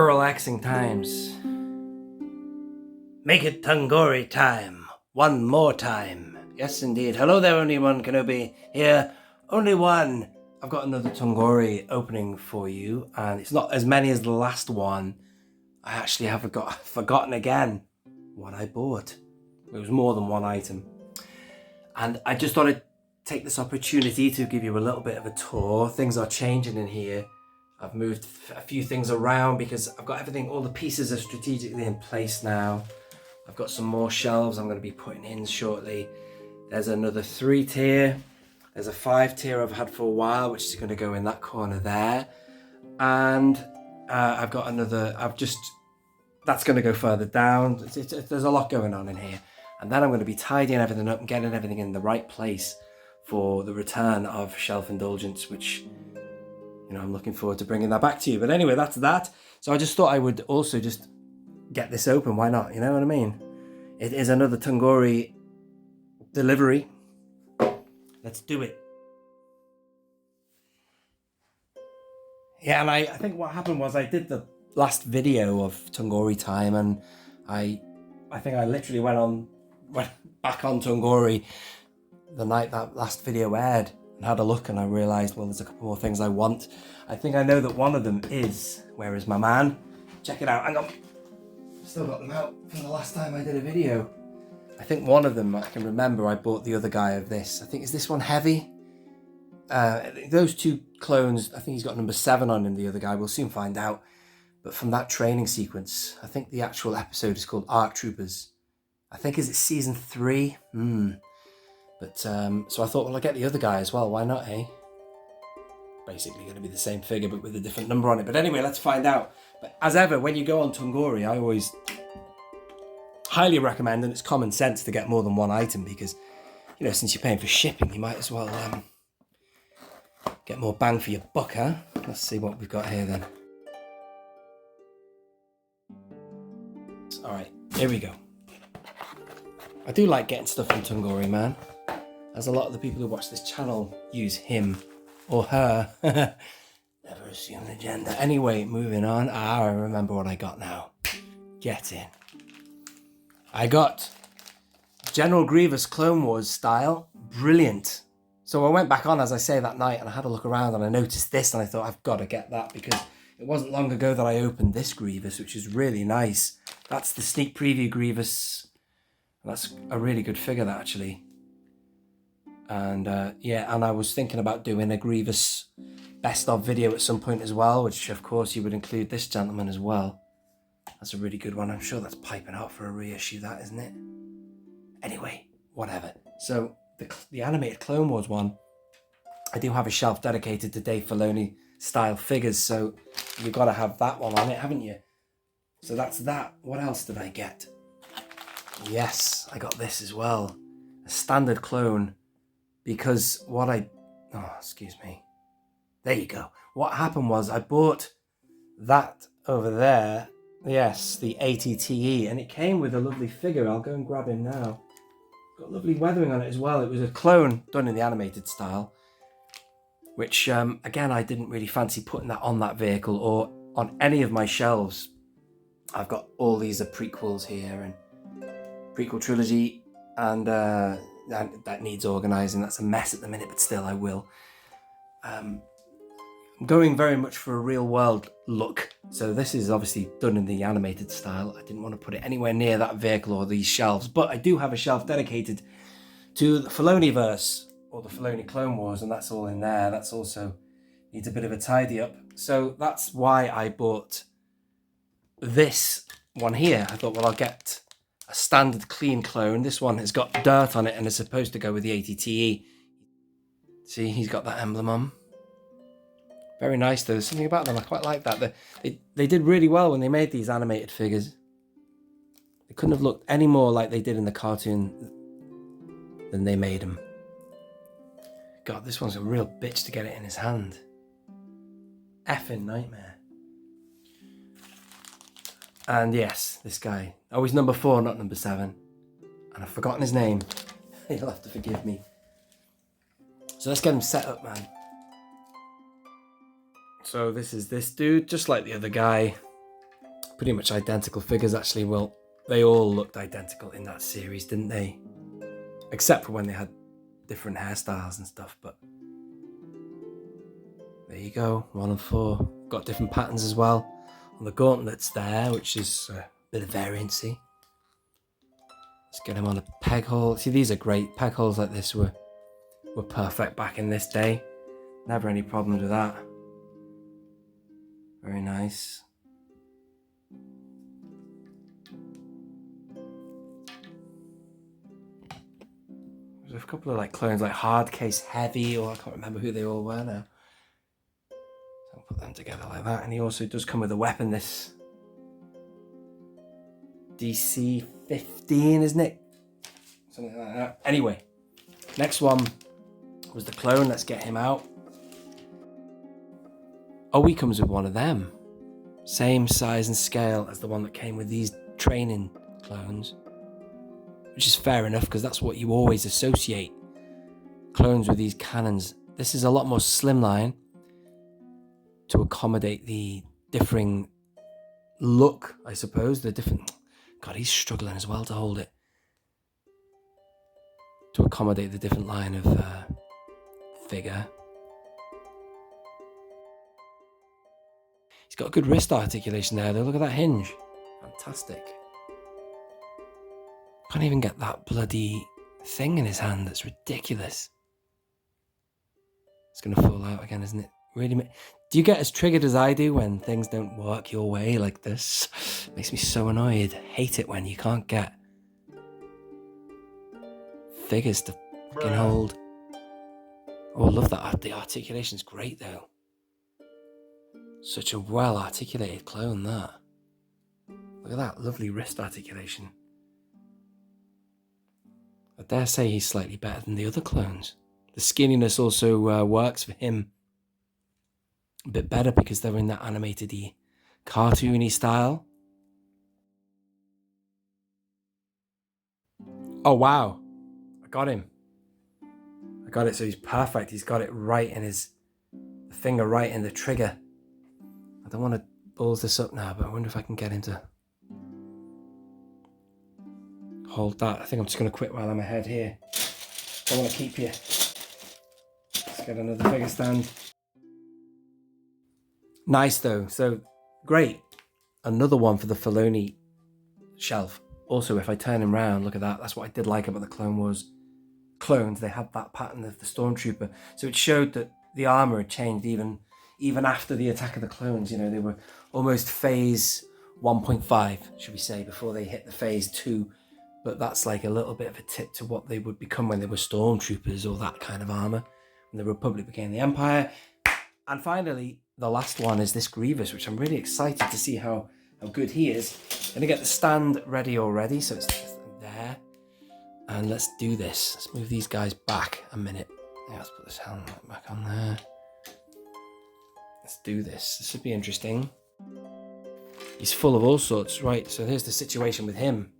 for relaxing times. Make it Tunghori time. One more time. Yes, indeed. Hello there, only One Kenobi here. Only one. I've got another Tunghori opening for you, and it's not as many as the last one. I actually have forgotten again what I bought. It was more than one item. And I just thought I'd take this opportunity to give you a little bit of a tour. Things are changing in here. I've moved a few things around because I've got everything, all the pieces are strategically in place now. I've got some more shelves I'm going to be putting in shortly. There's another 3-tier. There's a 5-tier I've had for a while, which is going to go in that corner there. And I've got another, that's going to go further down. There's a lot going on in here. And then I'm going to be tidying everything up and getting everything in the right place for the return of Shelf Indulgence, which, you know, I'm looking forward to bringing that back to you. But anyway, that's that. So I just thought I would also just get this open. Why not? You know what I mean? It is another Tunghori delivery. Let's do it. Yeah, and I think what happened was I did the last video of Tunghori Time, and I think I literally went back on Tunghori the night that last video aired and had a look, and I realised, well, there's a couple more things I want. I think I know that one of them is, where is my man? Check it out, hang on. Still got them out from the last time I did a video. I think one of them, I can remember, I bought the other guy of this. I think, is this one heavy? Those two clones, I think he's got number 7 on him, the other guy. We'll soon find out. But from that training sequence, I think the actual episode is called ARC Troopers. I think, is it season 3? But, so I thought, well, I'll get the other guy as well. Why not, eh? Basically going to be the same figure, but with a different number on it. But anyway, let's find out. But as ever, when you go on Tunghori, I always highly recommend, and it's common sense, to get more than one item because, you know, since you're paying for shipping, you might as well get more bang for your buck, huh? Let's see what we've got here then. All right, here we go. I do like getting stuff from Tunghori, man, as a lot of the people who watch this channel use him or her. Never assume the gender. Anyway, moving on. I remember what I got now. Get in. I got General Grievous Clone Wars style. Brilliant. So I went back on, as I say, that night, and I had a look around and I noticed this, and I thought, I've got to get that because it wasn't long ago that I opened this Grievous, which is really nice. That's the sneak preview Grievous. That's a really good figure, that, actually. And yeah, and I was thinking about doing a Grievous best of video at some point as well, which of course you would include this gentleman as well. That's a really good one. I'm sure that's piping hot for a reissue, that, isn't it? Anyway, whatever. So the animated Clone Wars one, I do have a shelf dedicated to Dave Filoni style figures, so you've got to have that one on it, haven't you? So that's that. What else did I get? Yes, I got this as well. A standard clone, because excuse me. There you go. What happened was I bought that over there. Yes, the ATTE, and it came with a lovely figure. I'll go and grab him now. Got lovely weathering on it as well. It was a clone done in the animated style, which, again, I didn't really fancy putting that on that vehicle or on any of my shelves. I've got all these are prequels here, and prequel trilogy, and that needs organising. That's a mess at the minute, but still I will. I'm going very much for a real world look, so this is obviously done in the animated style. I didn't want to put it anywhere near that vehicle or these shelves, but I do have a shelf dedicated to the Filoniverse or the Filoni Clone Wars, and that's all in there. That's also needs a bit of a tidy up, so that's why I bought this one here. I thought, well, I'll get a standard clean clone. This one has got dirt on it and is supposed to go with the ATTE. See, he's got that emblem on. Very nice though. There's something about them, I quite like that. They did really well when they made these animated figures. They couldn't have looked any more like they did in the cartoon than they made them. God, this one's a real bitch to get it in his hand. Effing nightmare. And yes, this guy. Oh, he's number 4, not number 7. And I've forgotten his name. You'll have to forgive me. So let's get him set up, man. So this is this dude, just like the other guy. pretty much identical figures actually. Well, they all looked identical in that series, didn't they? Except for when they had different hairstyles and stuff, but there you go, 1 and 4. Got different patterns as well on the gauntlets there, which is a bit of variancy. Let's get him on a peg hole. See, these are great. Peg holes like this were perfect back in this day. Never any problems with that. Very nice. There's a couple of like clones like Hard Case Heavy, or I can't remember who they all were now. So I'll put them together like that. And he also does come with a weapon, this DC 15, isn't it? Something like that. Anyway, next one was the clone. Let's get him out. Oh, he comes with one of them. Same size and scale as the one that came with these training clones. Which is fair enough, because that's what you always associate clones with, these cannons. This is a lot more slimline to accommodate the differing look, I suppose. The different... God, he's struggling as well to hold it. To accommodate the different line of figure. He's got a good wrist articulation there, though. Look at that hinge. Fantastic. Can't even get that bloody thing in his hand. That's ridiculous. It's going to fall out again, isn't it? Really? Do you get as triggered as I do when things don't work your way like this? Makes me so annoyed. Hate it when you can't get figures to fucking hold. Oh, I love that. The articulation's great, though. Such a well articulated clone, that. Look at that lovely wrist articulation. I dare say he's slightly better than the other clones. The skinniness also works for him a bit better because they're in that animated-y, cartoony style. Oh, wow. I got him. I got it, so he's perfect. He's got it right in his... the finger right in the trigger. I don't want to balls this up now, but I wonder if I can get him to hold that. I think I'm just going to quit while I'm ahead here. Don't want to keep you. Let's get another figure stand. Nice though, so great. Another one for the Filoni shelf. Also, if I turn him round, look at that. That's what I did like about the Clone Wars clones. They had that pattern of the Stormtrooper. So it showed that the armor had changed even after the Attack of the Clones. You know, they were almost phase 1.5, should we say, before they hit the phase 2. But that's like a little bit of a tip to what they would become when they were Stormtroopers or that kind of armor. When the Republic became the Empire. And finally, the last one is this Grievous, which I'm really excited to see how good he is. Gonna get the stand ready already, so it's there. And let's do this. Let's move these guys back a minute. Yeah, let's put this helmet back on there. Let's do this. This should be interesting. He's full of all sorts. Right, so here's the situation with him.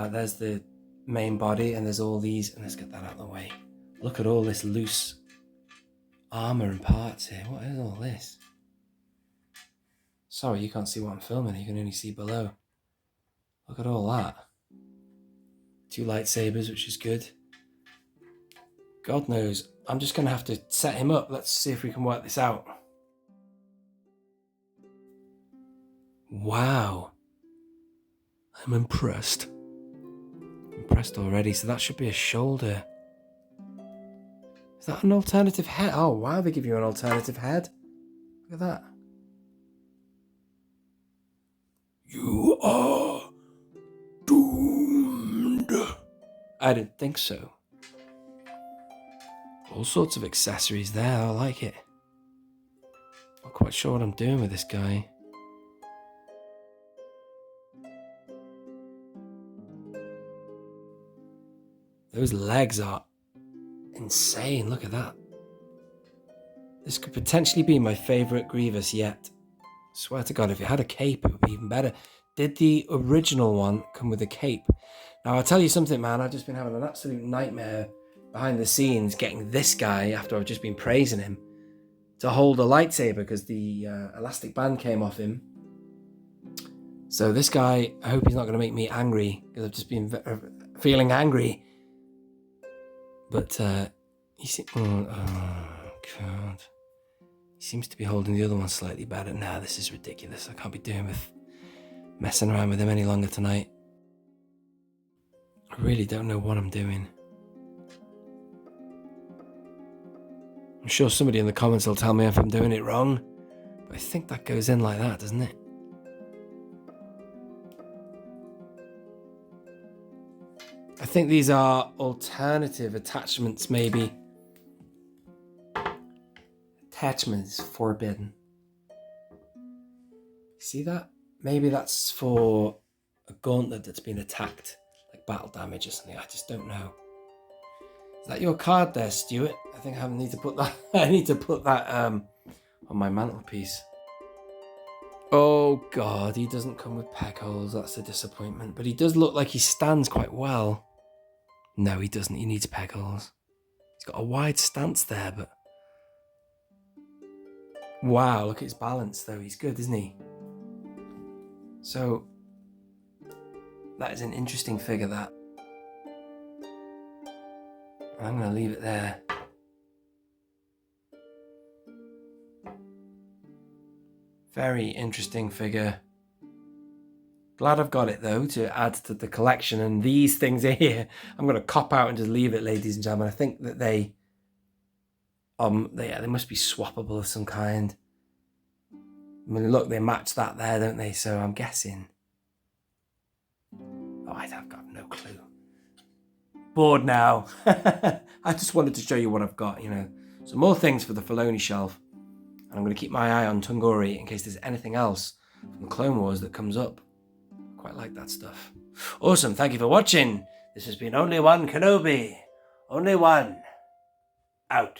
There's the main body, and there's all these, and let's get that out of the way. Look at all this loose armor and parts here. What is all this? Sorry, you can't see what I'm filming. You can only see below. Look at all that. 2 lightsabers, which is good. God knows. I'm just going to have to set him up. Let's see if we can work this out. Wow. I'm impressed. Impressed already. So that should be a shoulder. Is that an alternative head? Oh, wow. They give you an alternative head. Look at that. You are doomed. I didn't think so. All sorts of accessories there. I like it. Not quite sure what I'm doing with this guy. Those legs are insane. Look at that. This could potentially be my favourite Grievous yet. Swear to God, if it had a cape, it would be even better. Did the original one come with a cape? Now, I'll tell you something, man. I've just been having an absolute nightmare behind the scenes getting this guy after I've just been praising him. to hold a lightsaber because the elastic band came off him. So this guy, I hope he's not going to make me angry because I've just been feeling angry. But you see, oh God, he seems to be holding the other one slightly better. Nah, this is ridiculous. I can't be doing with messing around with him any longer tonight. I really don't know what I'm doing. I'm sure somebody in the comments will tell me if I'm doing it wrong, but I think that goes in like that, doesn't it? I think these are alternative attachments, maybe. Attachment is forbidden. See that? Maybe that's for a gauntlet that's been attacked, like battle damage or something. I just don't know. Is that your card there, Stuart? I think I need to put that. I need to put that on my mantelpiece. Oh God, he doesn't come with peg holes. That's a disappointment. But he does look like he stands quite well. No, he doesn't. He needs peg holes. He's got a wide stance there, but wow, look at his balance though. He's good, isn't he? So that is an interesting figure, that. I'm going to leave it there. Very interesting figure. Glad I've got it though to add to the collection. And these things are here. I'm going to cop out and just leave it, ladies and gentlemen. I think that they must be swappable of some kind. I mean, look, they match that there, don't they? So I'm guessing. Oh, I've got no clue. Bored now. I just wanted to show you what I've got, you know. Some more things for the Filoni shelf. And I'm going to keep my eye on Tunghori in case there's anything else from the Clone Wars that comes up. I quite like that stuff. Awesome. Thank you for watching. This has been Only One Kenobi. Only one. Out.